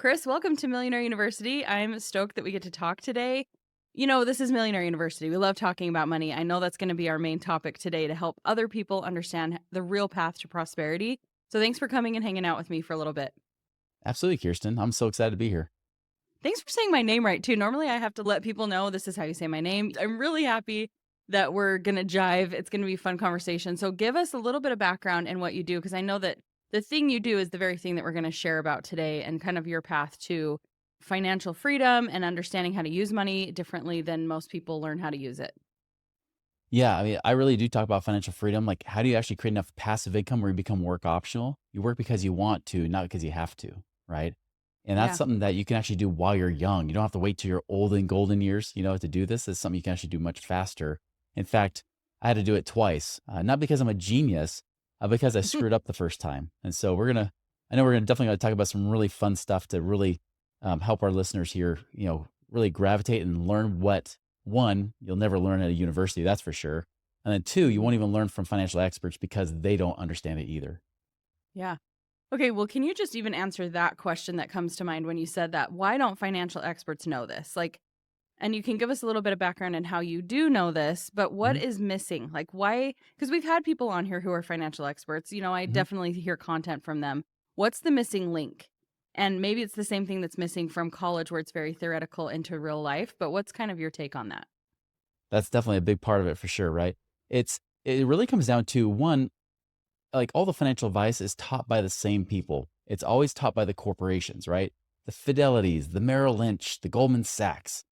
Chris, welcome to Millionaire University. I'm stoked that we get to talk today. You know, this is Millionaire University. We love talking about money. I know that's going to be our main topic today to help other people understand the real path to prosperity. So thanks for coming and hanging out with me for a little bit. Absolutely, Kirsten. I'm so excited to be here. Thanks for saying my name right, too. Normally, I have to let people know this is how you say my name. I'm really happy that we're going to jive. It's going to be a fun conversation. So give us a little bit of background in what you do, because I know that the thing you do is the very thing that we're going to share about today and kind of your path to financial freedom and understanding how to use money differently than most people learn how to use it. Yeah, I mean, I really do talk about financial freedom. Like, how do you actually create enough passive income where you become work optional? You work because you want to, not because you have to, right? And that's Yeah. something that you can actually do while you're young. You don't have to wait till your old and golden years, to do this. It's something you can actually do much faster. In fact, I had to do it twice, not because I'm a genius, because I screwed up the first time. And so I know we're gonna definitely gonna talk about some really fun stuff to really help our listeners here, really gravitate and learn what one, you'll never learn at a university, that's for sure. And then two, you Mhm. won't even learn from financial experts because they don't understand it either. Yeah. Okay, well, can you just even answer that question that comes to mind when you said that? Why don't financial experts know this? And you can give us a little bit of background in how you do know this, but what Mhm, is missing? Like, why? Because we've had people on here who are financial experts. You know, I mhm. definitely hear content from them. What's the missing link? And maybe it's the same thing that's missing from college, where it's very theoretical into real life. But what's kind of your take on that? That's definitely a big part of it for sure, right? It really comes down to one, like all the financial advice is taught by the same people. It's always taught by the corporations, right? The Fidelities, the Merrill Lynch, the Goldman Sachs,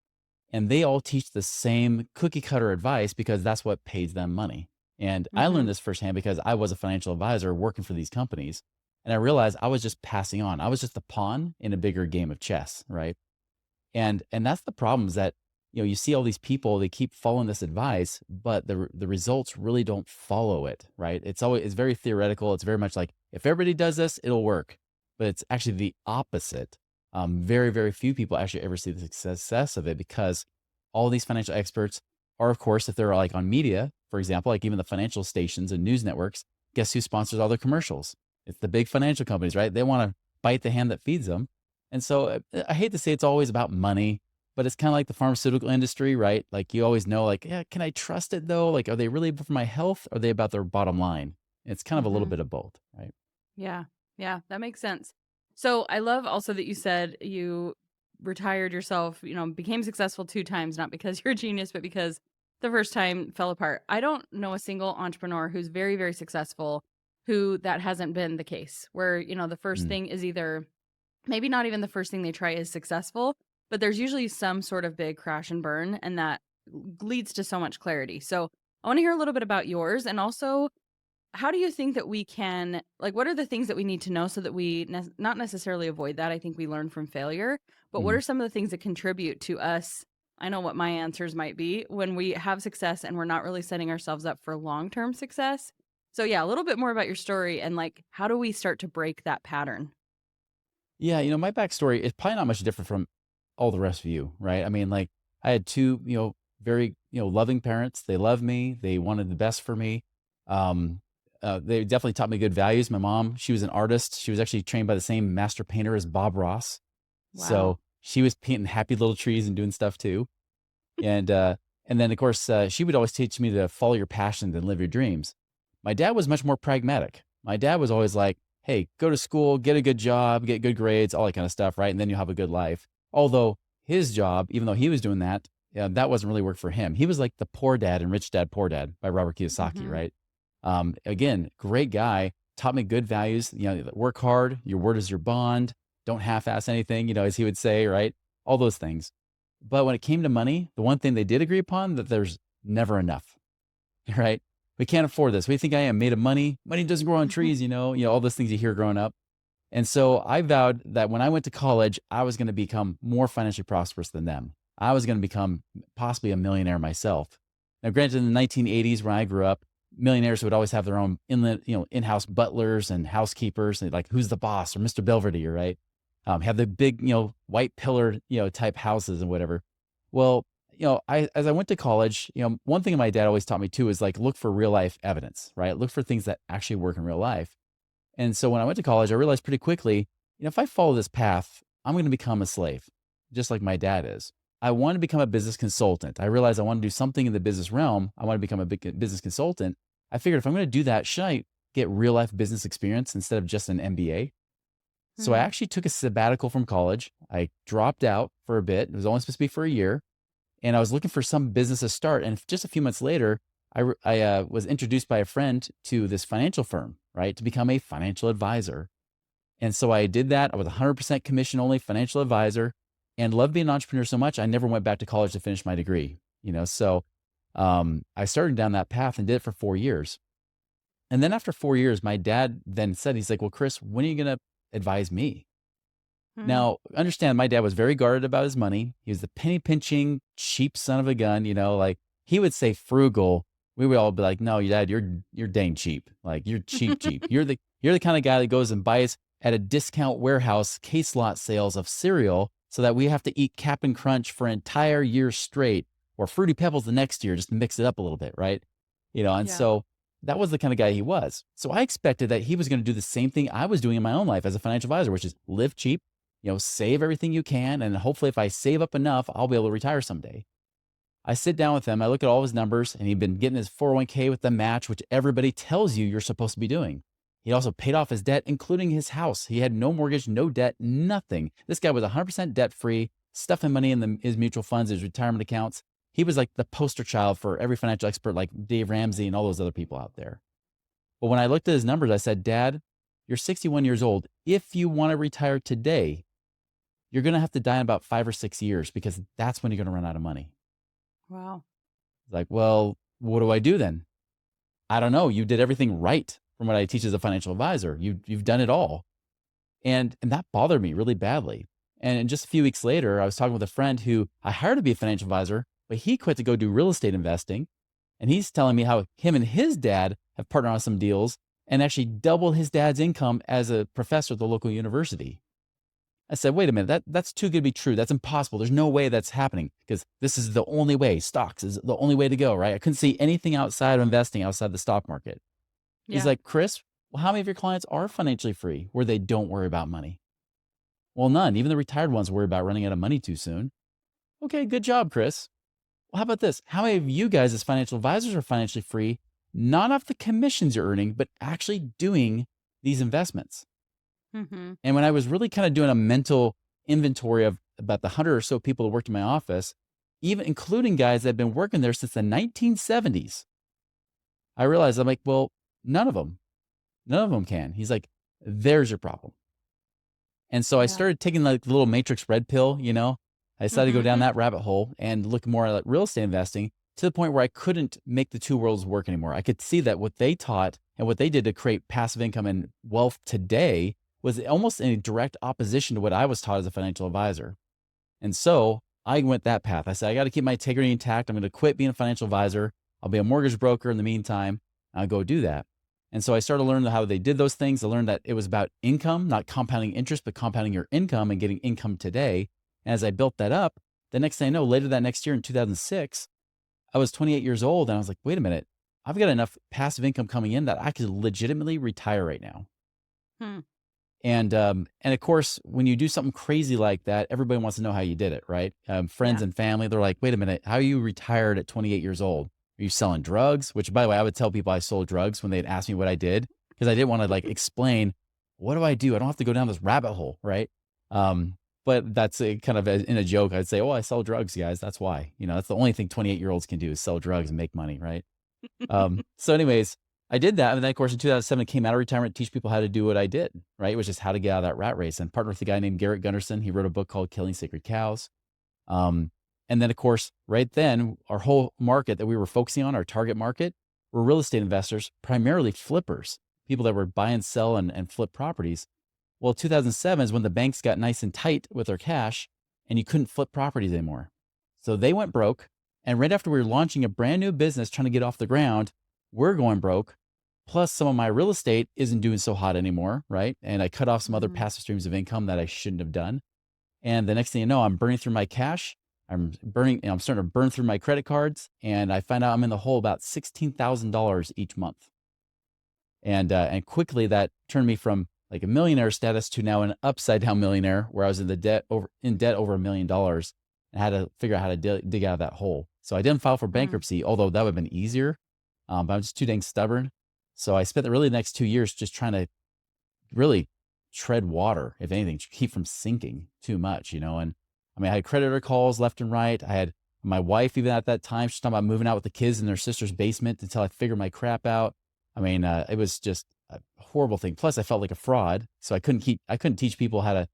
and they all teach the same cookie cutter advice because that's what pays them money. And I Mm-hmm. learned this firsthand because I was a financial advisor working for these companies. And I realized I was just passing on. I was just a pawn in a bigger game of chess, right? And that's the problem is that, you see all these people, they keep following this advice, but the results really don't follow it, right? It's very theoretical. It's very much like if everybody does this, it'll work. But it's actually the opposite. Very, very few people actually ever see the success of it because all these financial experts are, of course, if they're like on media, for example, like even the financial stations and news networks, guess who sponsors all their commercials? It's the big financial companies, right? They want to bite the hand that feeds them. And so I hate to say it's always about money, but it's kind of like the pharmaceutical industry, right? Like you always know, like, yeah, can I trust it though? Like, are they really for my health? Or are they about their bottom line? It's kind of a little Mm-hmm. bit of both, right? Yeah. Yeah, that makes sense. So I love also that you said you retired yourself, became successful two times, not because you're a genius, but because the first time fell apart. I don't know a single entrepreneur who's very, very successful who that hasn't been the case, where, the first Mm. thing is either maybe not even the first thing they try is successful, but there's usually some sort of big crash and burn, and that leads to so much clarity. So I want to hear a little bit about yours, and also how do you think that we can, like, what are the things that we need to know so that we not necessarily avoid that? I think we learn from failure, but what Mhm. are some of the things that contribute to us? I know what my answers might be when we have success and we're not really setting ourselves up for long term success. So, yeah, a little bit more about your story and like, how do we start to break that pattern? Yeah, my backstory is probably not much different from all the rest of you, right? I mean, like I had two, very, loving parents. They loved me. They wanted the best for me. Um, they definitely taught me good values. My mom, she was an artist. She was actually trained by the same master painter as Bob Ross. Wow. So she was painting happy little trees and doing stuff too. And, uh, and then of course, she would always teach me to follow your passions and live your dreams. My dad was much more pragmatic. My dad was always like, hey, go to school, get a good job, get good grades, all that kind of stuff, right? And then you'll have a good life. Although his job, even though he was doing that, yeah, that wasn't really work for him. He was like the Poor Dad and Rich Dad, Poor Dad by Robert Kiyosaki, Hmm. right? Again, great guy, taught me good values. Work hard, your word is your bond. Don't half-ass anything, as he would say, right? All those things. But when it came to money, the one thing they did agree upon that there's never enough, right? We can't afford this. What do you think I am made of money? Money doesn't grow on trees, all those things you hear growing up. And so I vowed that when I went to college, I was going to become more financially prosperous than them. I was going to become possibly a millionaire myself. Now, granted, in the 1980s, when I grew up, millionaires would always have their own in-house butlers and housekeepers, and like who's the boss or Mr. Belvedere, right? Have the big, white pillared, type houses and whatever. Well, as I went to college, one thing my dad always taught me too is like look for real life evidence, right? Look for things that actually work in real life. And so when I went to college, I realized pretty quickly, if I follow this path, I'm going to become a slave, just like my dad is. I want to become a business consultant. I realized I want to do something in the business realm. I want to become a big business consultant. I figured if I'm going to do that, should I get real life business experience instead of just an MBA? So I Hmm. actually took a sabbatical from college. I dropped out for a bit. It was only supposed to be for a year. And I was looking for some business to start. And just a few months later, I was introduced by a friend to this financial firm, right, to become a financial advisor. And so I did that. I was 100% commission only financial advisor and loved being an entrepreneur so much. I never went back to college to finish my degree, So I started down that path and did it for 4 years. And then after 4 years, my dad then said, he's like, well, Chris, when are you going to advise me? Hmm. Now, understand my dad was very guarded about his money. He was the penny pinching, cheap son of a gun, like he would say frugal. We would all be like, no, your dad, you're dang cheap. Like you're cheap, cheap. You're the kind of guy that goes and buys at a discount warehouse case lot sales of cereal so that we have to eat Cap'n Crunch for an entire year straight or Fruity Pebbles the next year, just to mix it up a little bit, right? And Yeah. so that was the kind of guy he was. So I expected that he was going to do the same thing I was doing in my own life as a financial advisor, which is live cheap, save everything you can. And hopefully, if I save up enough, I'll be able to retire someday. I sit down with him, I look at all his numbers, and he'd been getting his 401k with the match, which everybody tells you you're supposed to be doing. He also paid off his debt, including his house. He had no mortgage, no debt, nothing. This guy was 100% debt free, stuffing money in his mutual funds, his retirement accounts. He was like the poster child for every financial expert like Dave Ramsey and all those other people out there. But when I looked at his numbers, I said, Dad, you're 61 years old. If you want to retire today, you're going to have to die in about 5 or 6 years because that's when you're going to run out of money. Wow. Like, well, what do I do then? I don't know. You did everything right from what I teach as a financial advisor. You've done it all. And that bothered me really badly. And just a few weeks later, I was talking with a friend who I hired to be a financial advisor, but he quit to go do real estate investing. And he's telling me how him and his dad have partnered on some deals and actually doubled his dad's income as a professor at the local university. I said, wait a minute, that's too good to be true. That's impossible. There's no way that's happening because this is the only way. Stocks is the only way to go, right? I couldn't see anything outside of investing outside the stock market. He's Yeah. like, Chris, well, how many of your clients are financially free where they don't worry about money? Well, none. Even the retired ones worry about running out of money too soon. Okay, good job, Chris. Well, how about this? How many of you guys as financial advisors are financially free, not off the commissions you're earning, but actually doing these investments? Hmm. And when I was really kind of doing a mental inventory of about the 100 or so people that worked in my office, even including guys that had been working there since the 1970s, I realized I'm like, well, none of them can. He's like, there's your problem. And so I Yeah. started taking like the little matrix red pill. I decided to go down Hmm. that rabbit hole and look more at real estate investing to the point where I couldn't make the two worlds work anymore. I could see that what they taught and what they did to create passive income and wealth today was almost in a direct opposition to what I was taught as a financial advisor. And so I went that path. I said, I got to keep my integrity intact. I'm going to quit being a financial advisor. I'll be a mortgage broker in the meantime. I'll go do that. And so I started learning how they did those things. I learned that it was about income, not compounding interest, but compounding your income and getting income today. And as I built that up, the next thing I know, later that next year in 2006, I was 28 years old and I was like, wait a minute, I've got enough passive income coming in that I could legitimately retire right now. Hmm. And of course, when you do something crazy like that, everybody wants to know how you did it, right? Friends Yeah. and family, they're like, wait a minute, how are you retired at 28 years old? Are you selling drugs? Which, by the way, I would tell people I sold drugs when they'd ask me what I did because I didn't want to like explain what do I do. I don't have to go down this rabbit hole, right? But that's in a joke. I'd say, oh, I sell drugs, guys. That's why. That's the only thing 28-year-olds can do is sell drugs and make money, right? So anyways, I did that. And then of course, in 2007, I came out of retirement to teach people how to do what I did, right? Which is how to get out of that rat race and partner with a guy named Garrett Gunderson. He wrote a book called Killing Sacred Cows. Um, and then of course, right then our whole market that we were focusing on, our target market, were real estate investors, primarily flippers, people that were buy and sell and flip properties. Well, 2007 is when the banks got nice and tight with their cash and you couldn't flip properties anymore. So they went broke. And right after we were launching a brand new business trying to get off the ground, we're going broke. Plus, some of my real estate isn't doing so hot anymore, right? And I cut off some other Hmm. passive streams of income that I shouldn't have done. And the next thing you know, I'm burning through my cash. I'm starting to burn through my credit cards. And I find out I'm in the hole about $16,000 each month. And quickly that turned me from like a millionaire status to now an upside down millionaire where I was in debt over $1 million and had to figure out how to dig out of that hole. So I didn't file for Mm. bankruptcy, although that would have been easier. But I'm just too dang stubborn. So I spent the really next 2 years just trying to really tread water, if anything, to keep from sinking too much, And I mean, I had creditor calls left and right. I had my wife, even at that time, she's talking about moving out with the kids in their sister's basement until I figured my crap out. I mean, it was just a horrible thing. Plus, I felt like a fraud, so I couldn't teach people how to,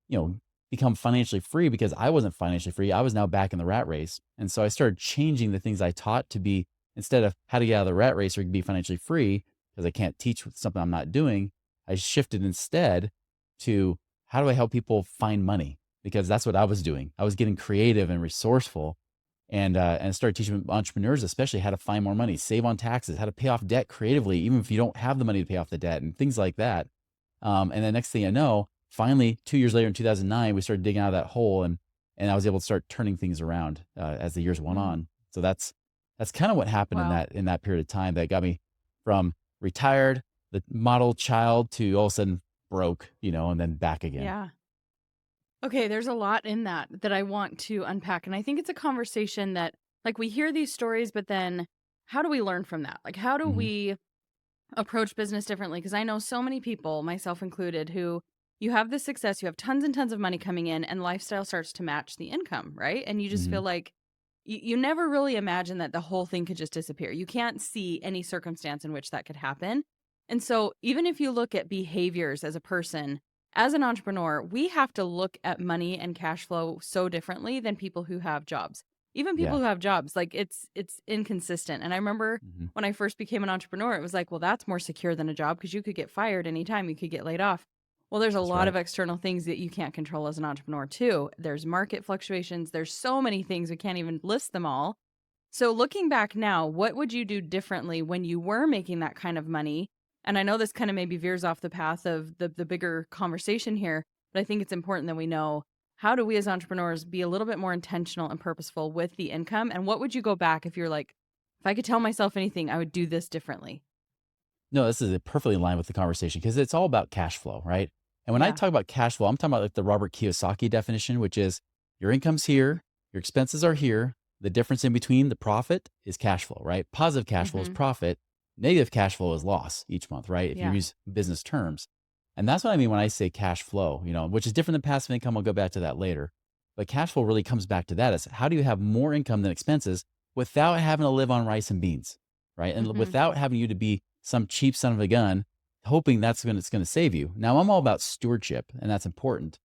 you know, become financially free because I wasn't financially free. I was now back in the rat race, and so I started changing the things I taught to be instead of how to get out of the rat race or be financially free because I can't teach with something I'm not doing. I shifted instead to how do I help people find money? Because that's what I was doing. I was getting creative and resourceful and started teaching entrepreneurs, especially how to find more money, save on taxes, how to pay off debt creatively, even if you don't have the money to pay off the debt and things like that. And the next thing I know, finally, 2 years later in 2009, we started digging out of that hole and I was able to start turning things around as the years went Mm. on. So that's kind of what happened in Wow. that period of time that got me from retired, the model child to all of a sudden broke, and then back again. Yeah. Okay, there's a lot in that I want to unpack. And I think it's a conversation that, like, we hear these stories, but then how do we learn from that? Like, how do Hmm. we approach business differently? Because I know so many people, myself included, who you have this success, you have tons and tons of money coming in, and lifestyle starts to match the income, right? And you just Hmm. feel like you never really imagine that the whole thing could just disappear. You can't see any circumstance in which that could happen. And so, even if you look at behaviors as a person, as an entrepreneur, we have to look at money and cash flow so differently than people who have jobs. Even people Yeah. who have jobs, like it's inconsistent. And I remember Hmm. when I first became an entrepreneur, it was like, well, that's more secure than a job because you could get fired anytime, you could get laid off. Well, there's a That's lot of right. external things that you can't control as an entrepreneur, too. There's market fluctuations, there's so many things, we can't even list them all. So, looking back now, what would you do differently when you were making that kind of money? And I know this kind of maybe veers off the path of the bigger conversation here, but I think it's important that we know, how do we as entrepreneurs be a little bit more intentional and purposeful with the income? And what would you go back if you're like, if I could tell myself anything, I would do this differently? No, this is perfectly in line with the conversation because it's all about cash flow, right? And when I Yeah. talk about cash flow, I'm talking about like the Robert Kiyosaki definition, which is your income's here, your expenses are here. The difference in between the profit is cash flow, right? Positive cash flow is Hmm. profit. Negative cash flow is loss each month, right? If you Yeah. use business terms. And that's what I mean when I say cash flow, which is different than passive income. I'll go back to that later. But cash flow really comes back to that is how do you have more income than expenses without having to live on rice and beans, right? And Hmm. without having you to be some cheap son of a gun, hoping it's going to save you. Now, I'm all about stewardship, and that's important,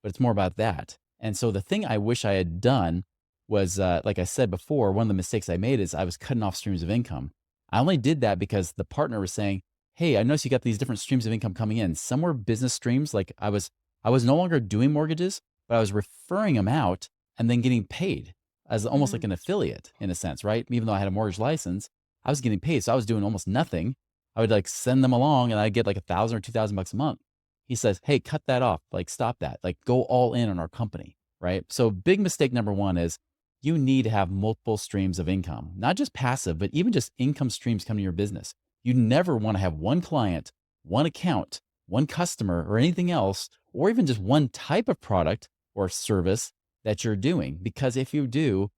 but it's more about that. And so the thing I wish I had done was, like I said before, one of the mistakes I made is I was cutting off streams of income. I only did that because the partner was saying, "Hey, I noticed you got these different streams of income coming in. Some were business streams, like I was no longer doing mortgages, but I was referring them out and then getting paid as almost like Mm. an affiliate in a sense, right? Even though I had a mortgage license, I was getting paid, so I was doing almost nothing. I would like send them along, and I'd get like 1,000 or 2,000 bucks a month. He says, "Hey, cut that off. Like, stop that. Like, go all in on our company." Right. So, big mistake number one is you need to have multiple streams of income, not just passive, but even just income streams coming to your business. You never want to have one client, one account, one customer, or anything else, or even just one type of product or service that you're doing. Because if you do,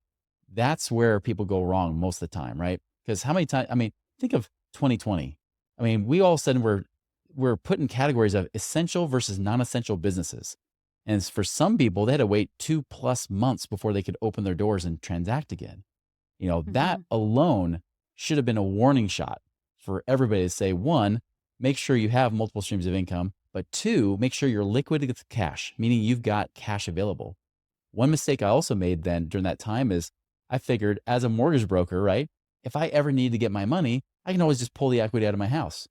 that's where people go wrong most of the time, right? Because how many times, I mean, think of 2020. I mean, we all of a sudden we're put in categories of essential versus non-essential businesses. And for some people, they had to wait 2+ months before they could open their doors and transact again. That Hmm. alone should have been a warning shot for everybody to say, one, make sure you have multiple streams of income, but two, make sure you're liquid with cash, meaning you've got cash available. One mistake I also made then during that time is I figured as a mortgage broker, right? If I ever need to get my money, I can always just pull the equity out of my house.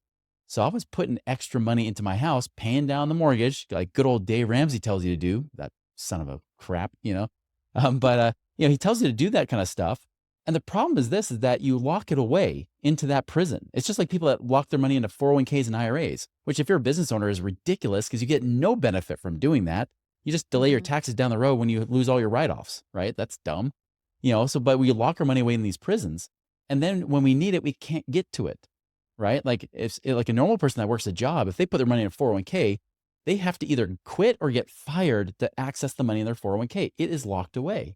So I was putting extra money into my house, paying down the mortgage, like good old Dave Ramsey tells you to do. That son of a crap. But he tells you to do that kind of stuff. And the problem is this: is that you lock it away into that prison. It's just like people that lock their money into 401ks and IRAs, which if you're a business owner is ridiculous because you get no benefit from doing that. You just delay your Hmm. taxes down the road when you lose all your write-offs, right? That's dumb. But we lock our money away in these prisons. And then when we need it, we can't get to it. right? Like like a normal person that works a job, if they put their money in a 401k, they have to either quit or get fired to access the money in their 401k. It is locked away.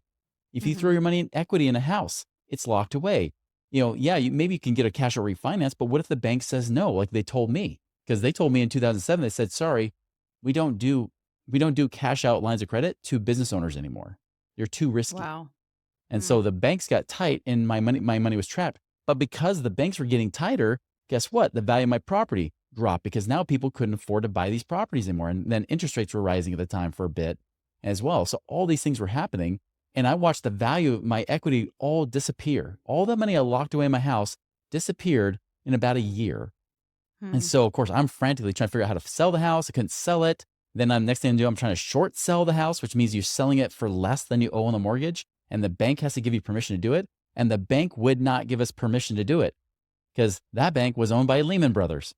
If you throw Mhm. your money in equity in a house, it's locked away. Yeah, maybe you can get a cash out refinance, but what if the bank says no, like they told me? Because they told me in 2007, they said, sorry, we don't do we don't do cash out lines of credit to business owners anymore. You're too risky. Wow. And Mm. so the banks got tight and my money was trapped. But because the banks were getting tighter, guess what? The value of my property dropped because now people couldn't afford to buy these properties anymore. And then interest rates were rising at the time for a bit as well. So all these things were happening. And I watched the value of my equity all disappear. All the money I locked away in my house disappeared in about a year. And Mm. so, of course, I'm frantically trying to figure out how to sell the house. I couldn't sell it. Then next thing I do, I'm trying to short sell the house, which means you're selling it for less than you owe on the mortgage. And the bank has to give you permission to do it. And the bank would not give us permission to do it because that bank was owned by Lehman Brothers.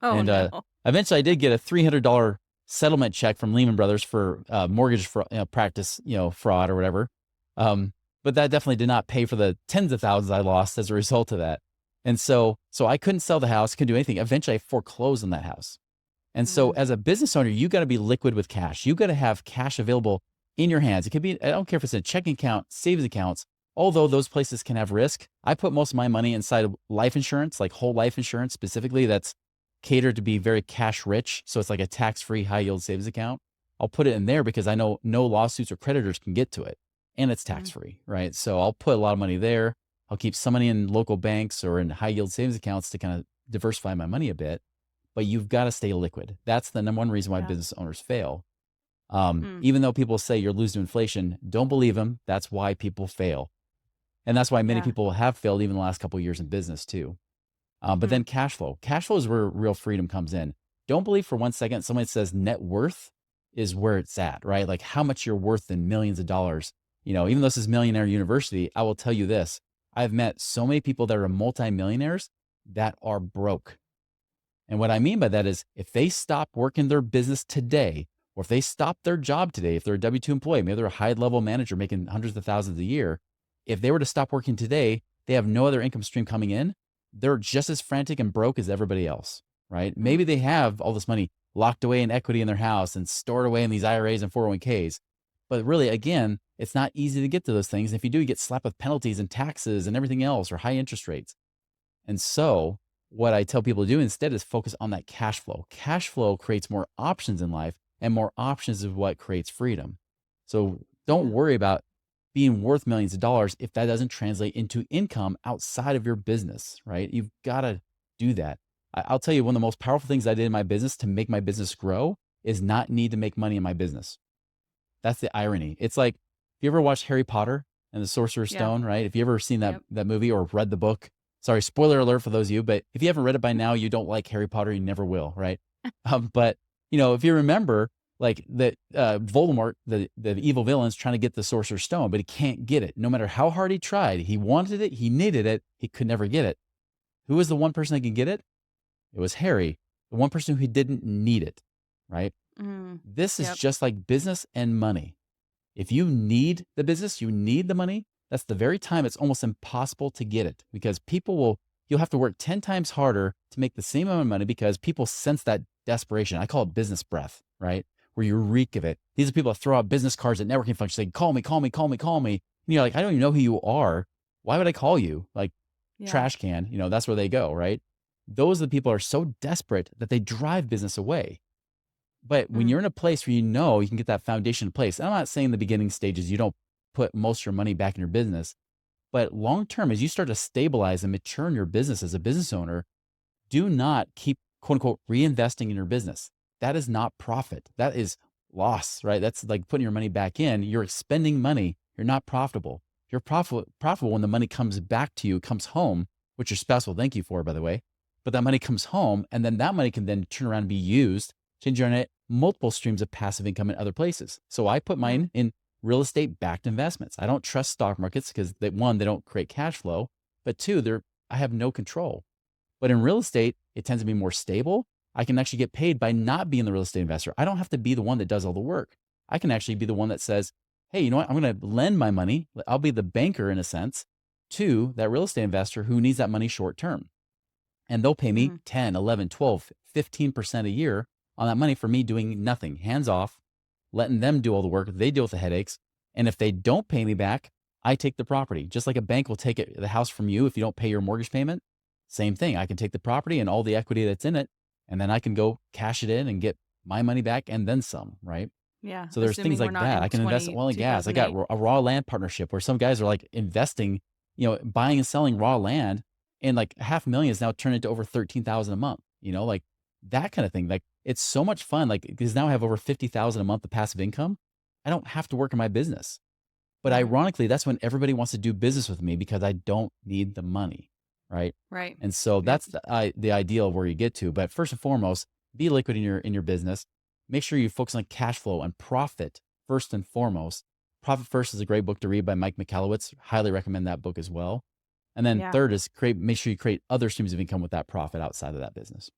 Oh, And no. eventually I did get a $300 settlement check from Lehman Brothers for mortgage practice, fraud or whatever. But that definitely did not pay for the tens of thousands I lost as a result of that. And so I couldn't sell the house, couldn't do anything. Eventually I foreclosed on that house. And so Mm. as a business owner, you got to be liquid with cash. You got to have cash available in your hands. It could be, I don't care if it's a checking account, savings accounts, although those places can have risk. I put most of my money inside of life insurance, like whole life insurance specifically, that's catered to be very cash rich. So it's like a tax-free high yield savings account. I'll put it in there because I know no lawsuits or creditors can get to it and it's Mm. tax-free, right? So I'll put a lot of money there. I'll keep some money in local banks or in high yield savings accounts to kind of diversify my money a bit. But you've got to stay liquid. That's the number one reason why Yeah. business owners fail. Mm. Even though people say you're losing to inflation, don't believe them. That's why people fail. And that's why many Yeah. people have failed even the last couple of years in business too. But Mm. then cash flow. Cash flow is where real freedom comes in. Don't believe for one second somebody says net worth is where it's at, right? Like how much you're worth in millions of dollars. Even though this is Millionaire University, I will tell you this. I've met so many people that are multimillionaires that are broke. And what I mean by that is if they stop working their business today, or if they stop their job today, if they're a W 2 employee, maybe they're a high level manager making hundreds of thousands a year, if they were to stop working today, they have no other income stream coming in. They're just as frantic and broke as everybody else, right? Mm. Maybe they have all this money locked away in equity in their house and stored away in these IRAs and 401ks. But really, again, it's not easy to get to those things. And if you do, you get slapped with penalties and taxes and everything else or high interest rates. And so, what I tell people to do instead is focus on that cash flow. Cash flow creates more options in life, and more options is what creates freedom. So, don't Yeah. worry about being worth millions of dollars if that doesn't translate into income outside of your business, right? You've got to do that. I'll tell you, one of the most powerful things I did in my business to make my business grow is not need to make money in my business. That's the irony. It's like, if you ever watched Harry Potter and the Sorcerer's Yeah. Stone, right? If you ever seen that Yep. that movie or read the book, sorry, spoiler alert for those of you, but if you haven't read it by now, you don't like Harry Potter, you never will, right? But if you remember, like that Voldemort, the evil villain's trying to get the Sorcerer's Stone, but he can't get it. No matter how hard he tried, he wanted it, he needed it, he could never get it. Who was the one person that could get it? It was Harry, the one person who didn't need it, right? Mm. This is Yep. just like business and money. If you need the business, you need the money, that's the very time it's almost impossible to get it because you'll have to work 10 times harder to make the same amount of money because people sense that desperation. I call it business breath, right? Where you reek of it. These are people that throw out business cards at networking functions saying, call me, call me, call me, call me. And you're like, I don't even know who you are. Why would I call you? Like Yeah. trash can, that's where they go, right? Those are the people who are so desperate that they drive business away. But when Mm. you're in a place where you can get that foundation in place, and I'm not saying in the beginning stages you don't put most of your money back in your business, but long term, as you start to stabilize and mature in your business as a business owner, do not keep quote unquote reinvesting in your business. That is not profit. That is loss, right? That's like putting your money back in. You're expending money. You're not profitable. You're profitable when the money comes back to you, comes home, which your spouse will thank you for, by the way. But that money comes home, and then that money can then turn around and be used to generate multiple streams of passive income in other places. So I put Mm. mine in real estate backed investments. I don't trust stock markets because one, they don't create cash flow, but two, I have no control. But in real estate, it tends to be more stable. I can actually get paid by not being the real estate investor. I don't have to be the one that does all the work. I can actually be the one that says, hey, you know what? I'm going to lend my money. I'll be the banker in a sense to that real estate investor who needs that money short term. and they'll pay me Mm. 10, 11, 12, 15% a year on that money for me doing nothing, hands off, letting them do all the work. They deal with the headaches. And if they don't pay me back, I take the property. Just like a bank will take the house from you if you don't pay your mortgage payment. Same thing. I can take the property and all the equity that's in it, and then I can go cash it in and get my money back and then some, right? Yeah, So there's things assuming we're like not that. in I can invest in oil and gas. I got 2008. a raw land partnership where some guys are like investing, buying and selling raw land, and like 500,000 is now turned into over 13,000 a month, like that kind of thing. Like it's so much fun. Like because now I have over 50,000 a month of passive income. I don't have to work in my business. But Mhm. ironically, that's when everybody wants to do business with me because I don't need the money, right? Right. And so Yep. that's the ideal of where you get to. But first and foremost, be liquid in your business. Make sure you focus on cash flow and profit first and foremost. Profit First is a great book to read by Mike Michalowicz. Highly recommend that book as well. And then Yeah. third is make sure you create other streams of income with that profit outside of that business.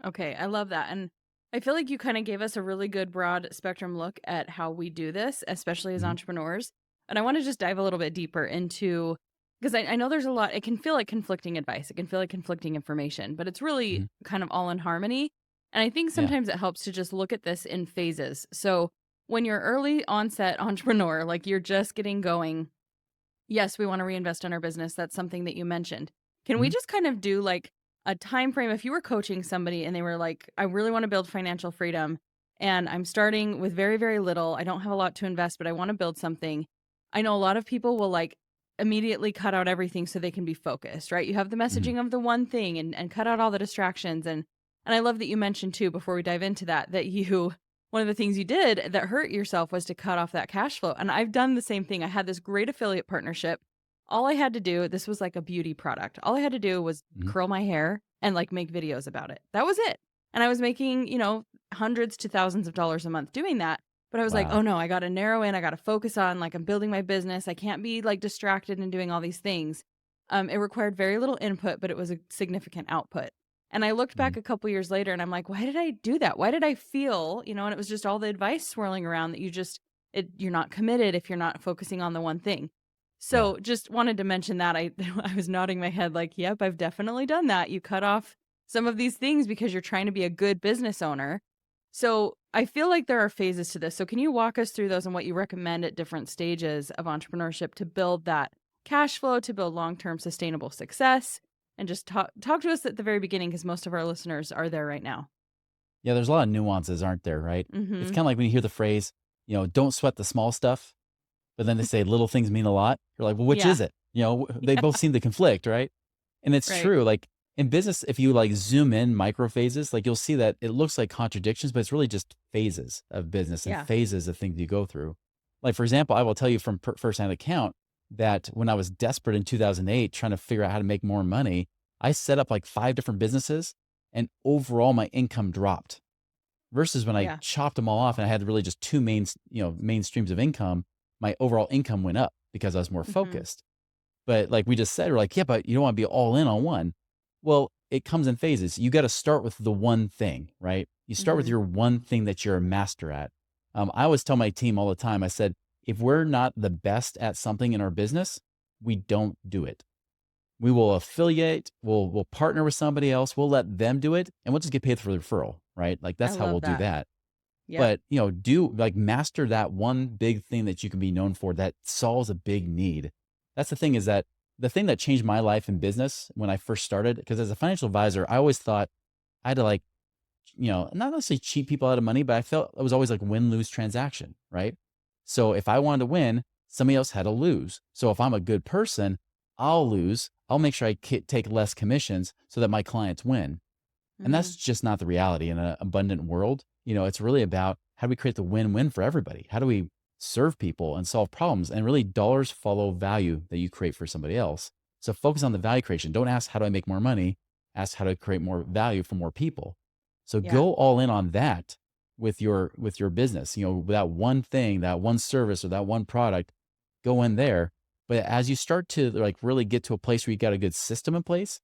Okay, I love that. And I feel like you kind of gave us a really good broad spectrum look at how we do this, especially as Mhm. entrepreneurs. And I want to just dive a little bit deeper into because I know there's a lot, it can feel like conflicting advice, it can feel like conflicting information, but it's really Mhm. kind of all in harmony. And I think Yeah. sometimes it helps to just look at this in phases. So when you're early onset entrepreneur, like you're just getting going, yes, we want to reinvest in our business. That's something that you mentioned. Can we Mhm. just kind of do like a time frame if you were coaching somebody and they were like, I really want to build financial freedom and I'm starting with very, very little. I don't have a lot to invest, but I want to build something. I know a lot of people will like immediately cut out everything so they can be focused, right? You have the Mhm. messaging of the one thing and cut out all the distractions. And I love that you mentioned too, before we dive into that, that you one of the things you did that hurt yourself was to cut off that cash flow. And I've done the same thing. I had this great affiliate partnership. All I had to do, this was like a beauty product. All I had to do was Mhm. curl my hair and like make videos about it. That was it. And I was making, hundreds to thousands of dollars a month doing that. But I was like, oh Wow. no, I got to narrow in. I got to focus on like I'm building my business. I can't be like distracted and doing all these things. It required very little input, but it was a significant output. And I looked Mhm. back a couple years later and I'm like, why did I do that? Why did I feel, and it was just all the advice swirling around that you're not committed if you're not focusing on the one thing. Yeah. So just wanted to mention that I was nodding my head like, yep, I've definitely done that. You cut off some of these things because you're trying to be a good business owner. So I feel like there are phases to this. So can you walk us through those and what you recommend at different stages of entrepreneurship to build that cash flow, to build long-term sustainable success? And just talk to us at the very beginning because most of our listeners are there right now. Yeah, there's a lot of nuances, aren't there, right? It's Mhm. kind of like when you hear the phrase, don't sweat the small stuff, but then they say little things mean a lot. You're like, well, which Yeah. is it? They both seem to conflict, right? And it's Right. true. Like in business, if you like zoom in micro phases, like you'll see that it looks like contradictions, but it's really just phases of business and Yeah. phases of things you go through. Like, for example, I will tell you from firsthand account that when I was desperate in 2008, trying to figure out how to make more money, I set up like 5 different businesses and overall my income dropped versus when I Yeah. chopped them all off and I had really just two main streams of income, my overall income went up because I was more Mhm. focused. But like we just said, we're like, yeah, but you don't want to be all in on one. Well, it comes in phases. You got to start with the one thing, right? You start with Mhm. your one thing that you're a master at. I always tell my team all the time, I said, if we're not the best at something in our business, we don't do it. We will affiliate, we'll partner with somebody else, we'll let them do it, and we'll just get paid for the referral, right? Like I that's how we'll love do that. that. Yep. But, do like master that one big thing that you can be known for that solves a big need. That's the thing is that the thing that changed my life in business when I first started, because as a financial advisor, I always thought I had to like, not necessarily cheat people out of money, but I felt it was always like win-lose transaction, right? So if I wanted to win, somebody else had to lose. So if I'm a good person, I'll lose. I'll make sure I take less commissions so that my clients win. And that's Mhm. just not the reality in an abundant world. It's really about how do we create the win-win for everybody? How do we serve people and solve problems? And really, dollars follow value that you create for somebody else. So focus on the value creation. Don't ask, how do I make more money? Ask how to create more value for more people. So Yeah. go all in on that with your business. That one thing, that one service or that one product, go in there. But as you start to like really get to a place where you got a good system in place,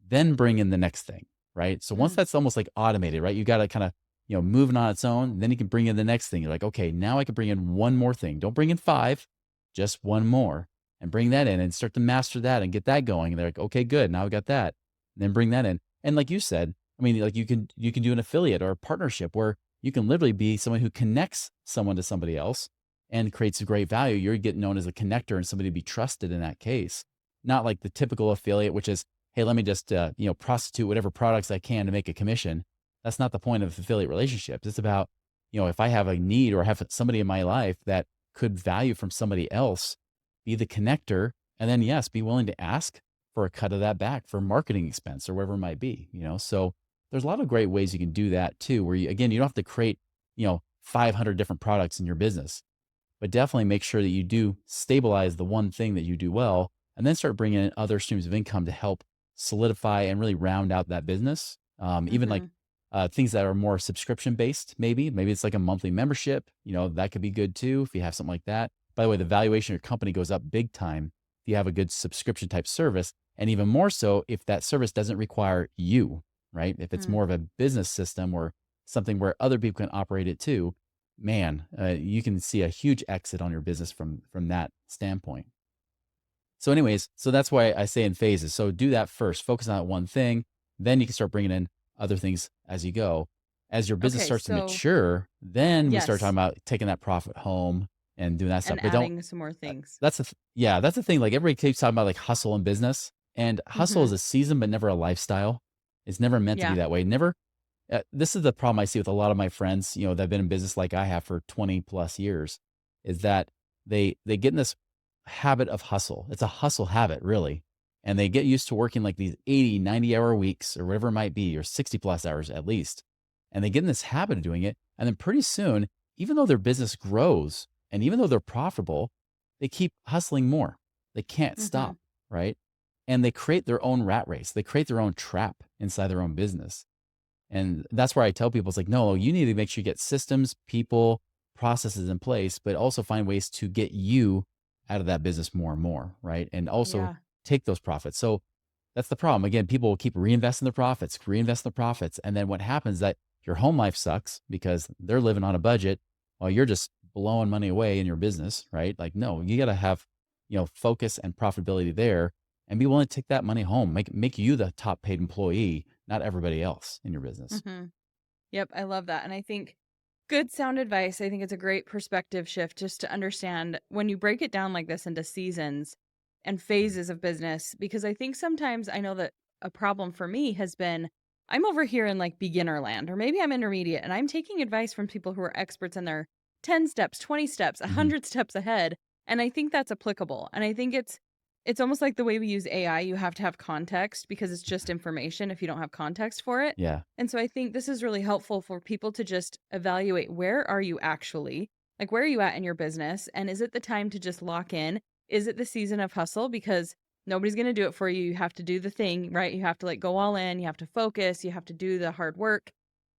then bring in the next thing, right? So once Mm. that's almost like automated, right? You got to kind of, moving on its own. Then you can bring in the next thing. You're like, okay, now I can bring in one more thing. Don't bring in five, just one more and bring that in and start to master that and get that going. And they're like, okay, good. Now we got that. then bring that in. And like you said, I mean, like you can do an affiliate or a partnership where you can literally be someone who connects someone to somebody else and creates a great value. You're getting known as a connector and somebody to be trusted in that case. Not like the typical affiliate, which is, hey, let me just prostitute whatever products I can to make a commission. That's not the point of affiliate relationships. It's about, if I have a need or have somebody in my life that could value from somebody else, be the connector, and then yes, be willing to ask for a cut of that back for marketing expense or whatever it might be. So there's a lot of great ways you can do that too, where again, you don't have to create, 500 different products in your business, but definitely make sure that you do stabilize the one thing that you do well, and then start bringing in other streams of income to help solidify and really round out that business. Even like Mhm. things that are more subscription based, maybe it's like a monthly membership, that could be good too if you have something like that. By the way, the valuation of your company goes up big time if you have a good subscription type service. And even more so if that service doesn't require you, right? If it's Mm. more of a business system or something where other people can operate it too, man, you can see a huge exit on your business from that standpoint. So, anyways, so that's why I say in phases. So do that first, focus on that one thing, then you can start bringing in other things as you go. As your business Okay, starts to so mature, then we start talking yes, about taking that profit home and doing that stuff. and But don't. adding some more things. Yeah, that's the thing. Like everybody keeps talking about like hustle and business, and hustle is Mhm. a season, but never a lifestyle. It's never meant to be Yeah. that way. Never. This is the problem I see with a lot of my friends, that have been in business like I have for 20 plus years, is that they get in this habit of hustle. It's a hustle habit, really. And they get used to working like these 80, 90-hour weeks or whatever it might be, or 60 plus hours at least. And they get in this habit of doing it. And then pretty soon, even though their business grows and even though they're profitable, they keep hustling more. They can't Mhm. stop, right? And they create their own rat race. They create their own trap inside their own business. And that's where I tell people, it's like, no, you need to make sure you get systems, people, processes in place, but also find ways to get you out of that business more and more, right? And also Yeah. take those profits. So that's the problem. Again, people will keep reinvesting the profits, reinvest the profits. And then what happens is that your home life sucks because they're living on a budget while you're just blowing money away in your business, right? Like, no, you got to have, focus and profitability there and be willing to take that money home, make you the top paid employee, not everybody else in your business. Mhm. Yep, I love that. And I think good sound advice. I think it's a great perspective shift just to understand when you break it down like this into seasons and Mhm. phases of business. Because I think sometimes I know that a problem for me has been I'm over here in like beginner land, or maybe I'm intermediate, and I'm taking advice from people who are experts in their 10 steps, 20 steps, Mhm. 100 steps ahead. And I think that's applicable. And I think it's almost like the way we use AI. You have to have context because it's just information if you don't have context for it. Yeah. And so I think this is really helpful for people to just evaluate where are you actually? Like where are you at in your business? And is it the time to just lock in? Is it the season of hustle? Because nobody's going to do it for you. You have to do the thing, right? You have to like go all in, you have to focus, you have to do the hard work.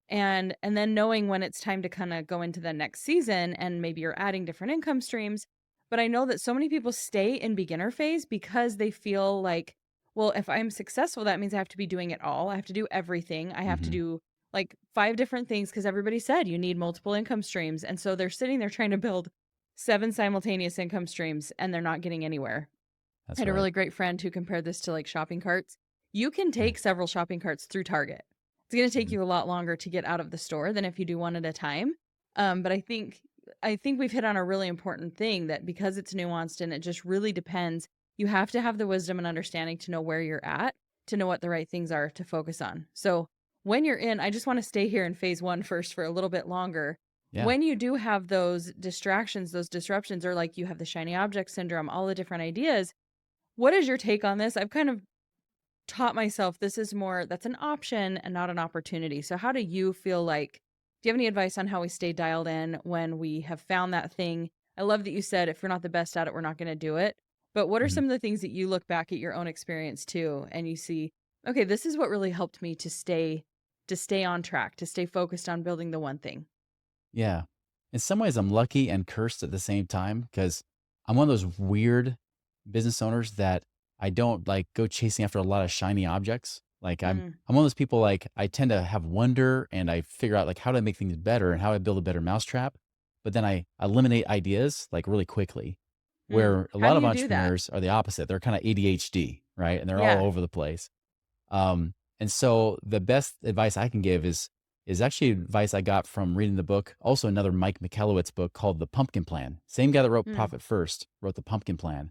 And then knowing when it's time to kind of go into the next season and maybe you're adding different income streams. But I know that so many people stay in beginner phase because they feel like, well, if I'm successful, that means I have to be doing it all. I have to do everything. I have to Mhm. do like 5 different things because everybody said you need multiple income streams. And so they're sitting there trying to build 7 simultaneous income streams and they're not getting anywhere. I That's had a right. really great friend who compared this to like shopping carts. You can Right. take several shopping carts through Target. It's going to take Mhm. you a lot longer to get out of the store than if you do one at a time. But I think we've hit on a really important thing that because it's nuanced and it just really depends, you have to have the wisdom and understanding to know where you're at, to know what the right things are to focus on. So when you're in, I just want to stay here in phase one first for a little bit longer. Yeah. When you do have those distractions, those disruptions, or like you have the shiny object syndrome, all the different ideas, what is your take on this? I've kind of taught myself this is more that's an option and not an opportunity. So how do you feel like do you have any advice on how we stay dialed in when we have found that thing? I love that you said if we're not the best at it, we're not going to do it. But what are Mhm. some of the things that you look back at your own experience too and you see, okay, this is what really helped me to stay on track, to stay focused on building the one thing. Yeah. In some ways, I'm lucky and cursed at the same time because I'm one of those weird business owners that I don't like go chasing after a lot of shiny objects. Like Mm, I'm one of those people like I tend to have wonder and I figure out like how to make things better and how I build a better mousetrap. But then I eliminate ideas like really quickly. mm. Where a How lot do of you do that? entrepreneurs are the opposite. They're kind of ADHD, right? And they're all Yeah. over the place. And so the best advice I can give is actually advice I got from reading the book, also another Mike Michalowicz book called The Pumpkin Plan. Same guy that wrote Mm. Profit First wrote The Pumpkin Plan.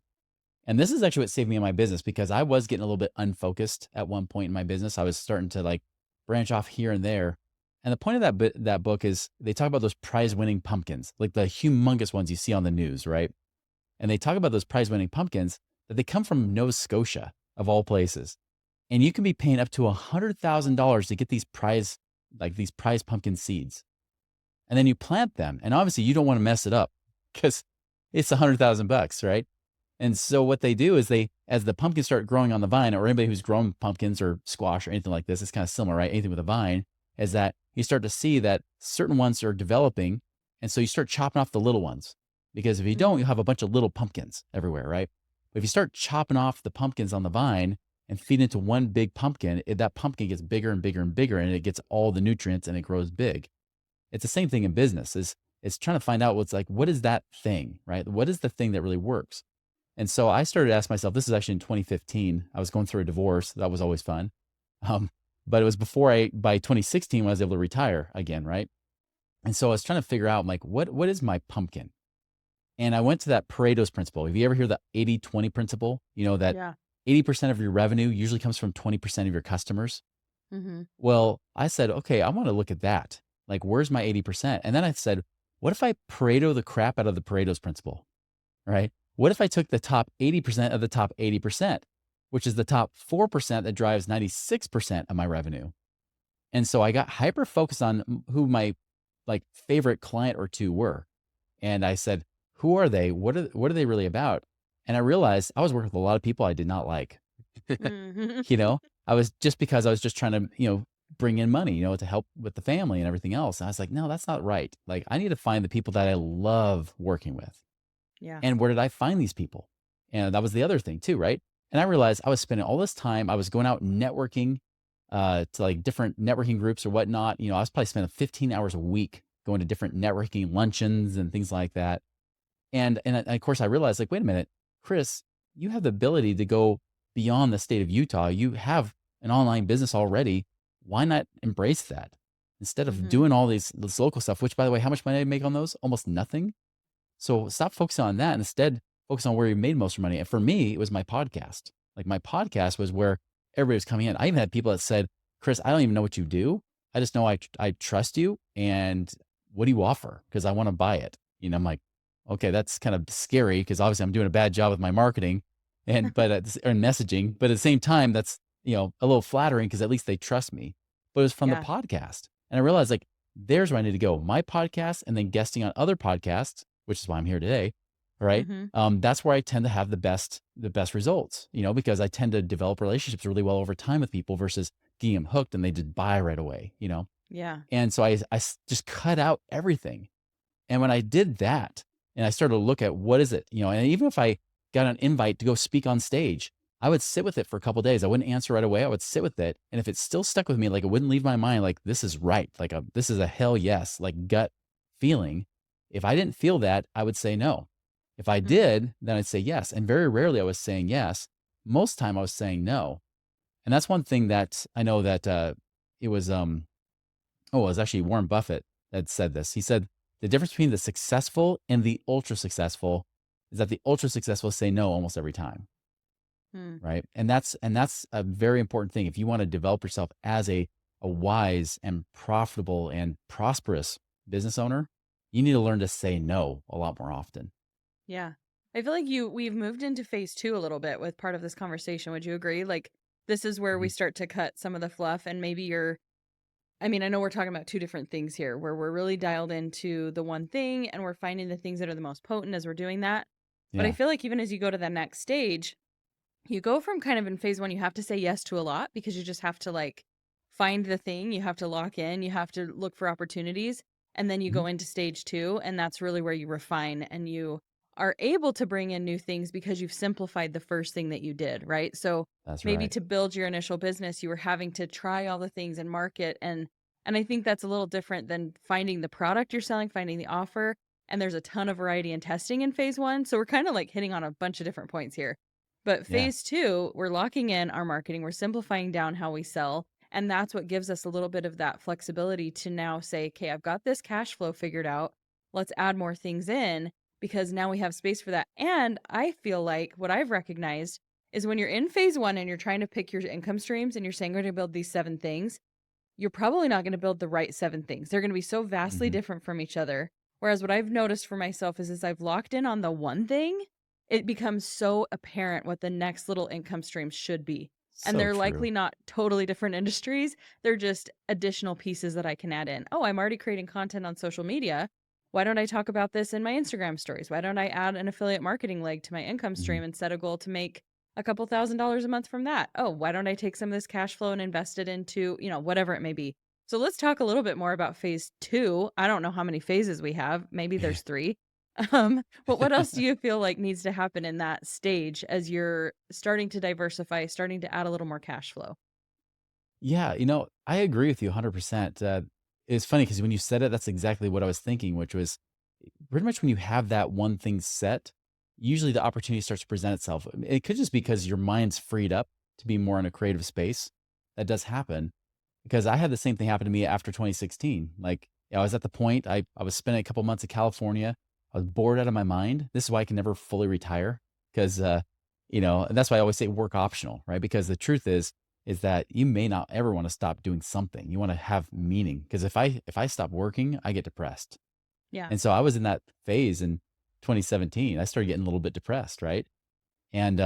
And this is actually what saved me in my business because I was getting a little bit unfocused at one point in my business. I was starting to like branch off here and there. And the point of that book is they talk about those prize winning pumpkins, like the humongous ones you see on the news, right? And they talk about those prize winning pumpkins that they come from Nova Scotia of all places. And you can be paying up to $100,000 to get these prize pumpkin seeds. And then you plant them. And obviously you don't want to mess it up because it's 100,000 bucks, right? And so what they do is as the pumpkins start growing on the vine, or anybody who's grown pumpkins or squash or anything like this, it's kind of similar, right? Anything with a vine, is that you start to see that certain ones are developing. And so you start chopping off the little ones because if you don't, Mm. you'll have a bunch of little pumpkins everywhere, right? But if you start chopping off the pumpkins on the vine and feed into one big pumpkin, that pumpkin gets bigger and bigger and bigger and it gets all the nutrients and it grows big. It's the same thing in business is trying to find out what is that thing, right? What is the thing that really works? And so I started to ask myself, this is actually in 2015. I was going through a divorce. That was always fun. Um, but it was by 2016 when I was able to retire again, right? And so I was trying to figure out like, what is my pumpkin? And I went to that Pareto's principle. Have you ever heard the 80/20 principle? You know, that Yeah. 80% of your revenue usually comes from 20% of your customers. Mm-hmm. Well, I said, okay, I want to look at that. Like, where's my 80%? And then I said, what if I Pareto the crap out of the Pareto's principle? Right? What if I took the top 80% of the top 80%, which is the top 4% that drives 96% of my revenue? And so I got hyper focused on who my like favorite client or two were. And I said, who are they? What are they really about? And I realized I was working with a lot of people I did not like. Mm-hmm. You know, because I was just trying to, bring in money, to help with the family and everything else. And I was like, no, that's not right. Like I need to find the people that I love working with. Yeah. And where did I find these people? And that was the other thing too, right? And I realized I was spending all this time, I was going out networking to like different networking groups or whatnot. I was probably spending 15 hours a week going to different networking luncheons and things like that. And of course I realized like, wait a minute, Chris, you have the ability to go beyond the state of Utah. You have an online business already. Why not embrace that? Instead of Mm-hmm. doing all this local stuff, which by the way, how much money I make on those? Almost nothing. So stop focusing on that and instead focus on where you made most of your money. And for me, it was my podcast. Like my podcast was where everybody was coming in. I even had people that said, Chris, I don't even know what you do. I just know I trust you. And what do you offer? Because I want to buy it. I'm like, okay, that's kind of scary because obviously I'm doing a bad job with my marketing or messaging. But at the same time, that's, a little flattering because at least they trust me. But it was from the Yeah. podcast. And I realized like, there's where I need to go. My podcast and then guesting on other podcasts, which is why I'm here today. All right. Mm-hmm. That's where I tend to have the best results, because I tend to develop relationships really well over time with people versus getting them hooked and they just buy right away. Yeah. And so just cut out everything. And when I did that and I started to look at what is it, and even if I got an invite to go speak on stage, I would sit with it for a couple of days. I wouldn't answer right away. I would sit with it. And if it still stuck with me, like it wouldn't leave my mind, like this is right. Like this is a hell yes, like gut feeling. If I didn't feel that, I would say no. If I Mm. did, then I'd say yes. And very rarely I was saying yes. Most time I was saying no. And that's one thing that I know that it was it was actually Warren Buffett that said this. He said the difference between the successful and the ultra successful is that the ultra successful say no almost every time, Mm. right? And that's a very important thing. If you want to develop yourself as a wise and profitable and prosperous business owner, you need to learn to say no a lot more often. Yeah. I feel like we've moved into phase two a little bit with part of this conversation. Would you agree? Like this is where we Mhm. start to cut some of the fluff and maybe I mean, I know we're talking about two different things here where we're really dialed into the one thing and we're finding the things that are the most potent as we're doing that. But I Yeah, feel like even as you go to the next stage, you go from kind of in phase one, you have to say yes to a lot because you just have to like find the thing, you have to lock in, you have to look for opportunities. And then you mhm, go into stage two, and that's really where you refine and you are able to bring in new things because you've simplified the first thing that you did, right? So that's maybe right. to build your initial business, you were having to try all the things and market and I think that's a little different than finding the product you're selling, finding the offer. And there's a ton of variety and testing in phase one. So we're kind of like hitting on a bunch of different points here. But Yeah. phase two, we're locking in our marketing, we're simplifying down how we sell. And that's what gives us a little bit of that flexibility to now say, okay, I've got this cash flow figured out. Let's add more things in because now we have space for that. And I feel like what I've recognized is when you're in phase one and you're trying to pick your income streams and you're saying we're going to build these 7 things, you're probably not going to build the right 7 things. They're going to be so vastly Hmm. different from each other. Whereas what I've noticed for myself is as I've locked in on the one thing, it becomes so apparent what the next little income streams should be. And So they're true. likely not totally different industries. They're just additional pieces that I can add in. Oh, I'm already creating content on social media. Why don't I talk about this in my Instagram stories? Why don't I add an affiliate marketing leg to my income Hmm. stream and set a goal to make a couple $1,000s a month from that? Oh, why don't I take some of this cash flow and invest it into, whatever it may be? So let's talk a little bit more about phase two. I don't know how many phases we have. Maybe there's three. But what else do you feel like needs to happen in that stage as you're starting to diversify, starting to add a little more cash flow? Yeah, I agree with you 100%. It's funny because when you said it, that's exactly what I was thinking, which was pretty much when you have that one thing set, usually the opportunity starts to present itself. It could just be because your mind's freed up to be more in a creative space. That does happen because I had the same thing happen to me after 2016. Like, I was at the point I was spending a couple months in California. I was bored out of my mind. This is why I can never fully retire because, and that's why I always say work optional, right? Because the truth is that you may not ever want to stop doing something. You want to have meaning because if I stop working, I get depressed. Yeah. And so I was in that phase in 2017. I started getting a little bit depressed, right? And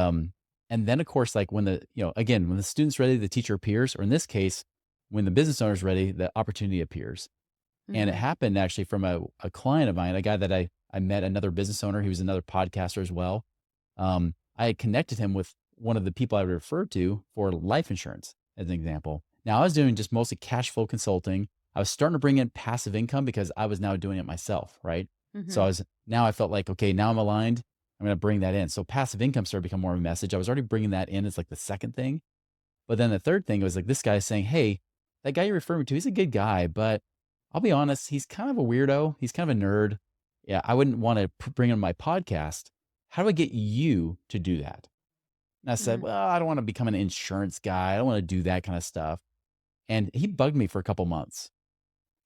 and then of course, like again, when the student's ready, the teacher appears, or in this case, when the business owner's ready, the opportunity appears. And it Hmm. happened actually from a client of mine, a guy that I met, another business owner. He was another podcaster as well. I had connected him with one of the people I would refer to for life insurance, as an example. Now I was doing just mostly cash flow consulting. I was starting to bring in passive income because I was now doing it myself, right? So Hmm. now I felt like, okay, now I'm aligned. I'm going to bring that in. So passive income started to become more of a message. I was already bringing that in as like the second thing. But then the third thing was like this guy saying, hey, that guy you're referring to, he's a good guy, but I'll be honest, he's kind of a weirdo. He's kind of a nerd. Yeah, I wouldn't want to bring him on my podcast. How do I get you to do that? And I said, Hmm. well, I don't want to become an insurance guy. I don't want to do that kind of stuff. And he bugged me for a couple months.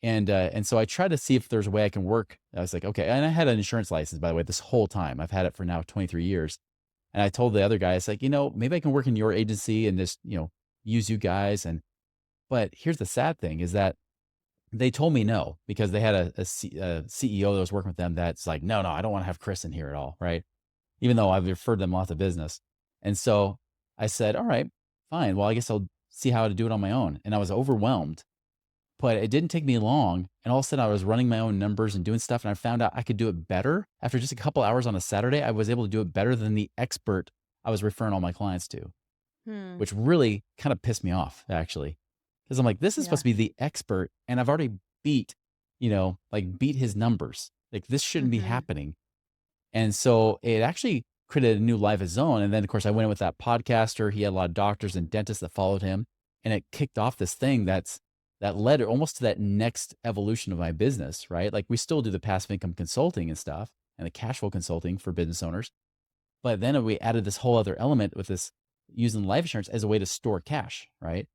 And so I tried to see if there's a way I can work. I was like, okay. And I had an insurance license, by the way, this whole time. I've had it for now 23 years. And I told the other guy, it's like, maybe I can work in your agency and just, use you guys. But here's the sad thing is that they told me no because they had a CEO that was working with them that's like, no, no, I don't want to have Chris in here at all. Right. Even though I've referred them lots of business. And so I said, all right, fine. Well, I guess I'll see how to do it on my own. And I was overwhelmed, but it didn't take me long. And all of a sudden I was running my own numbers and doing stuff. And I found out I could do it better. After just a couple hours on a Saturday, I was able to do it better than the expert I was referring all my clients to, Hmm. which really kind of pissed me off actually. Cause I'm like, this is supposed Yeah. to be the expert. And I've already beat, beat his numbers. Like this shouldn't be Hmm. happening. And so it actually created a new life of his own. And then, of course, I went in with that podcaster. He had a lot of doctors and dentists that followed him. And it kicked off this thing that led almost to that next evolution of my business, right? Like we still do the passive income consulting and stuff and the cash flow consulting for business owners. But then we added this whole other element with this using life insurance as a way to store cash, right?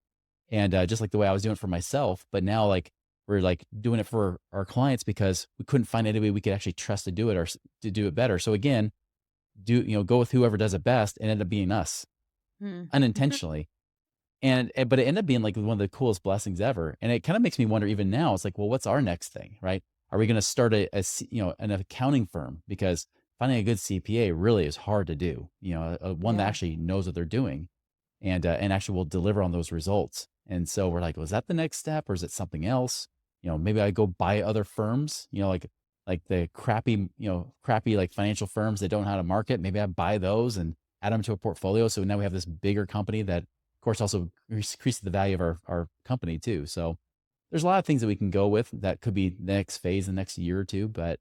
And just like the way I was doing it for myself, but now like we're like doing it for our clients because we couldn't find any way we could actually trust to do it or to do it better. So again, go with whoever does it best and end up being us Hmm. unintentionally. But it ended up being like one of the coolest blessings ever. And it kind of makes me wonder even now, it's like, well, what's our next thing, right? Are we going to start an accounting firm? Because finding a good CPA really is hard to do, one that Yeah. actually knows what they're doing and actually will deliver on those results. And so we're like, was that the next step or is it something else? Maybe I go buy other firms, like the crappy like financial firms that don't know how to market. Maybe I buy those and add them to a portfolio. So now we have this bigger company that, of course, also increases the value of our company too. So there's a lot of things that we can go with that could be the next phase, the next year or two. But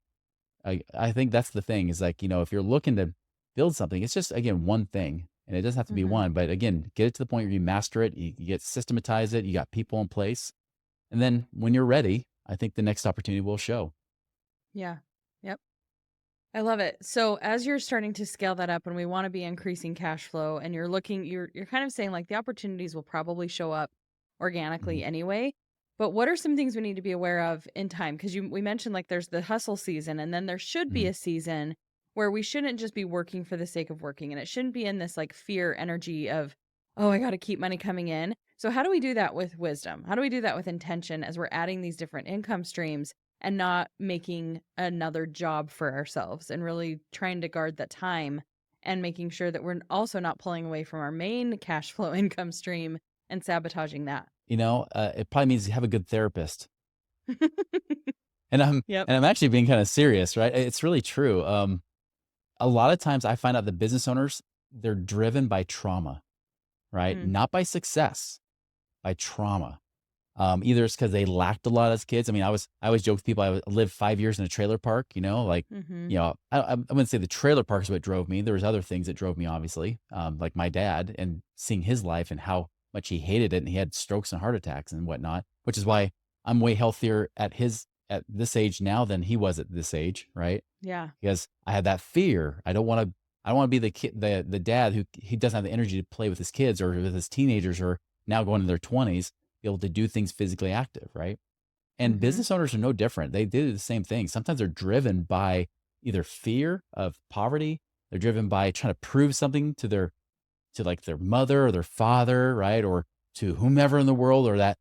I think that's the thing is like, if you're looking to build something, it's just, again, one thing and it doesn't have to be Hmm. one, but again, get it to the point where you master it, you get systematize it, you got people in place. And then when you're ready, I think the next opportunity will show. Yeah. Yep. I love it. So as you're starting to scale that up and we want to be increasing cash flow and you're kind of saying like the opportunities will probably show up Mhm. organically anyway. But what are some things we need to be aware of in time? Because we mentioned like there's the hustle season and then there should be Mhm. a season where we shouldn't just be working for the sake of working and it shouldn't be in this like fear energy of, oh, I got to keep money coming in. So how do we do that with wisdom? How do we do that with intention as we're adding these different income streams and not making another job for ourselves and really trying to guard that time and making sure that we're also not pulling away from our main cash flow income stream and sabotaging that. It probably means you have a good therapist. And I'm Yep. and I'm actually being kind of serious, right? It's really true. A lot of times I find out the business owners, they're driven by trauma, right? Mm. Not by success, by trauma. Either it's because they lacked a lot as kids. I mean, I always joke with people. Lived 5 years in a trailer park. Like, Mhm. I wouldn't say the trailer park is what drove me. There was other things that drove me, obviously, like my dad and seeing his life and how much he hated it, and he had strokes and heart attacks and whatnot. Which is why I'm way healthier at this age now than he was at this age, right? Yeah. Because I had that fear. I don't want to be the kid, the dad who he doesn't have the energy to play with his kids or with his teenagers or now going in their 20s, be able to do things physically active, right? And Mhm. business owners are no different. They do the same thing. Sometimes they're driven by either fear of poverty, they're driven by trying to prove something to like their mother or their father, right? Or to whomever in the world, or that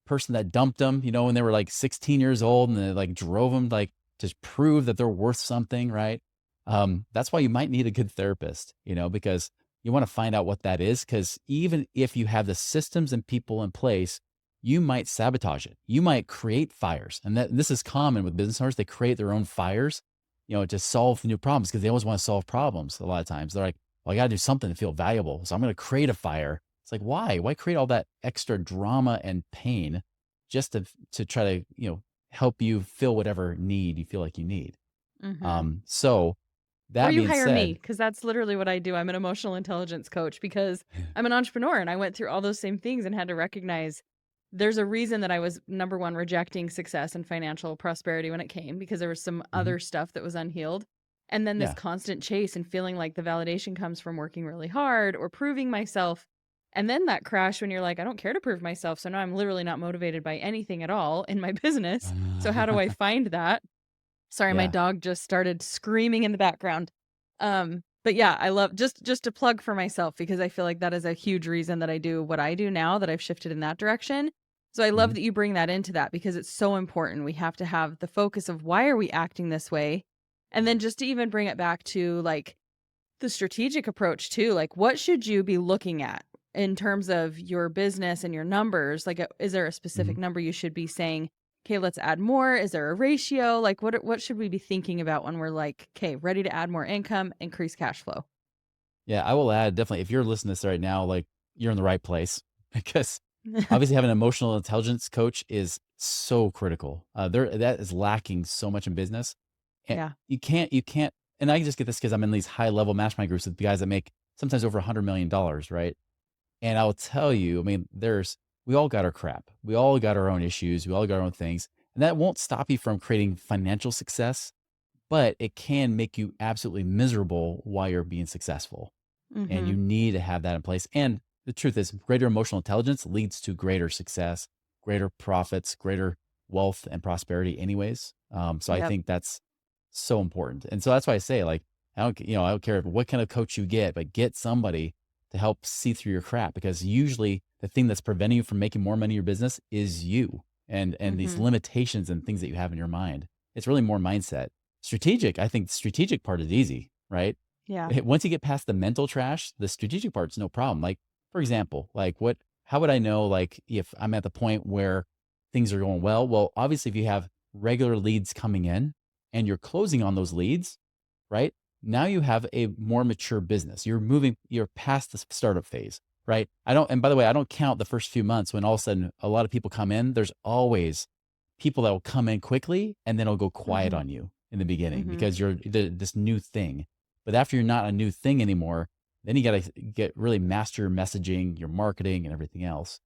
person that dumped them, when they were like 16 years old and they like drove them like to prove that they're worth something, right? That's why you might need a good therapist, because you want to find out what that is. Because even if you have the systems and people in place, you might sabotage it. You might create fires, and this is common with business owners. They create their own fires, to solve new problems because they always want to solve problems. A lot of times, they're like, well, I got to do something to feel valuable. So I'm going to create a fire. It's like, why? Why create all that extra drama and pain just to try to, help you fill whatever need you feel like you need? Mhm. So Or that you being hire me said, because that's literally what I do. I'm an emotional intelligence coach because I'm an entrepreneur and I went through all those same things and had to recognize there's a reason that I was number one rejecting success and financial prosperity when it came because there was some mhm, other stuff that was unhealed. And then this yeah, constant chase and feeling like the validation comes from working really hard or proving myself. And then that crash when you're like, I don't care to prove myself. So now I'm literally not motivated by anything at all in my business. So how do I find that? Sorry, my yeah, dog just started screaming in the background. But yeah, I love just to plug for myself because I feel like that is a huge reason that I do what I do now that I've shifted in that direction. So I love mhm, that you bring that into that because it's so important. We have to have the focus of why are we acting this way? And then just to even bring it back to like the strategic approach too, like what should you be looking at in terms of your business and your numbers? Like, is there a mhm. specific number you should be saying, okay, let's add more? Is there a ratio? Like, what should we be thinking about when we're like, okay, ready to add more income, increase cash flow? Yeah, I will add definitely if you're listening to this right now, like you're in the right place because obviously having an emotional intelligence coach is so critical. That is lacking so much in business. And Yeah. you can't, and I just get this because I'm in these high level mastermind groups with guys that make sometimes over $100 million, right? And I'll tell you, I mean, we all got our crap. We all got our own issues. We all got our own things. And that won't stop you from creating financial success, but it can make you absolutely miserable while you're being successful. And Mm-hmm. you need to have that in place. And the truth is, greater emotional intelligence leads to greater success, greater profits, greater wealth and prosperity, anyways. So I Yep. think that's so important. And so that's why I say, like, I don't care what kind of coach you get, but get somebody to help see through your crap because usually the thing that's preventing you from making more money in your business is you and these Mm-hmm. limitations and things that you have in your mind. It's really more mindset. Strategic, I think the strategic part is easy, right? Yeah. Once you get past the mental trash, the strategic part's no problem. Like, for example, like how would I know, like, if I'm at the point where things are going well? Well, obviously, if you have regular leads coming in and you're closing on those leads, right? Now you have a more mature business. You're past the startup phase, right? And by the way, I don't count the first few months when all of a sudden a lot of people come in. There's always people that will come in quickly and then it'll go quiet Mm-hmm. on you in the beginning Mm-hmm. because you're this new thing. But after you're not a new thing anymore, then you got to get really master your messaging, your marketing, and everything else.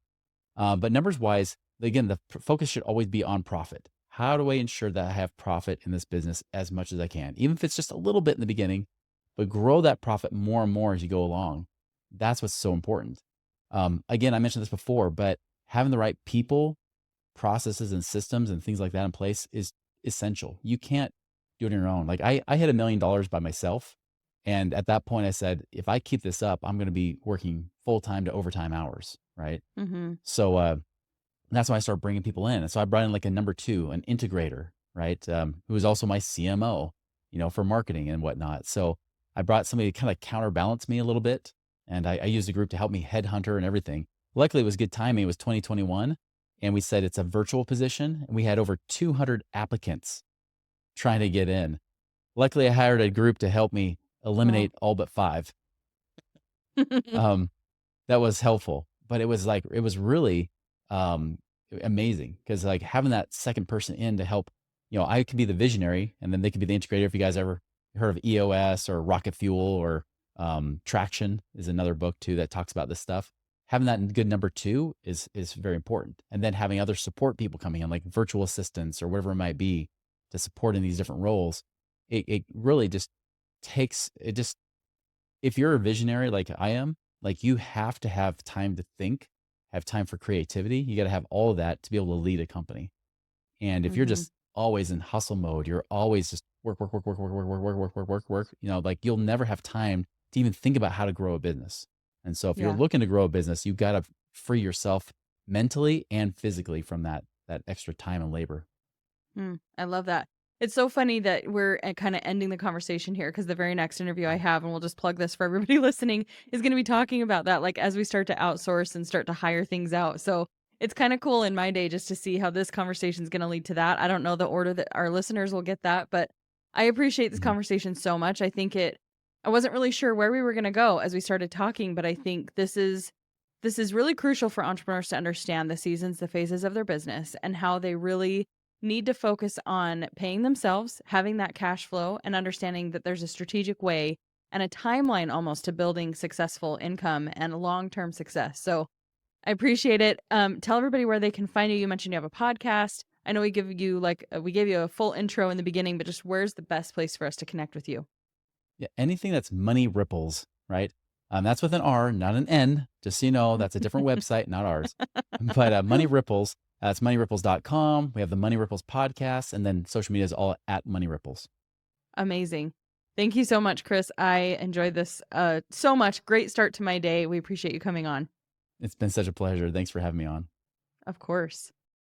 But numbers wise, again, the focus should always be on profit. how do I ensure that I have profit in this business as much as I can, even if it's just a little bit in the beginning, but grow that profit more and more as you go along. That's what's so important. Again, I mentioned this before, but having the right people, processes, and systems and things like that in place is essential. You can't do it on your own. Like I hit $1 million by myself. And at that point, I said, if I keep this up, I'm going to be working full time to overtime hours. Right. Mm-hmm. So, that's when I started bringing people in. And so I brought in like a number two, an integrator, right? Who was also my CMO, for marketing and whatnot. So I brought somebody to kind of counterbalance me a little bit. And I used a group to help me headhunter and everything. Luckily, it was good timing. It was 2021. And we said it's a virtual position. And we had over 200 applicants trying to get in. Luckily, I hired a group to help me Wow. eliminate all but five. Um, that was helpful, but it was really, um, amazing because like having that second person in to help, I could be the visionary and then they could be the integrator. If you guys ever heard of EOS or Rocket Fuel or, Traction is another book too that talks about this stuff. Having that good number two is very important. And then having other support people coming in, like virtual assistants or whatever it might be, to support in these different roles. It really just takes it just if you're a visionary like I am, like you have to have time to think, have time for creativity. You got to have all of that to be able to lead a company. And if you're Mm-hmm. just always in hustle mode, you're always just work, work, work, work, work, work, work, work, work, work, work, work, like you'll never have time to even think about how to grow a business. And so if you're Yeah. looking to grow a business, you got to free yourself mentally and physically from that extra time and labor. I love that. It's so funny that we're kind of ending the conversation here because the very next interview I have, and we'll just plug this for everybody listening, is going to be talking about that, like as we start to outsource and start to hire things out. So it's kind of cool in my day just to see how this conversation is going to lead to that. I don't know the order that our listeners will get that, but I appreciate this Mhm. conversation so much. I wasn't really sure where we were going to go as we started talking, but I think this is really crucial for entrepreneurs to understand the seasons, the phases of their business, and how they really need to focus on paying themselves, having that cash flow, and understanding that there's a strategic way and a timeline almost to building successful income and long-term success. So I appreciate it. Tell everybody where they can find you. You mentioned you have a podcast. I know we gave you a full intro in the beginning, but just where's the best place for us to connect with you? Yeah, anything that's Money Ripples, right? That's with an R, not an N. Just so you know, that's a different website, not ours. But Money Ripples, that's moneyripples.com. We have the Money Ripples podcast, and then social media is all at Money Ripples. Amazing. Thank you so much, Chris. I enjoyed this so much. Great start to my day. We appreciate you coming on. It's been such a pleasure. Thanks for having me on. Of course.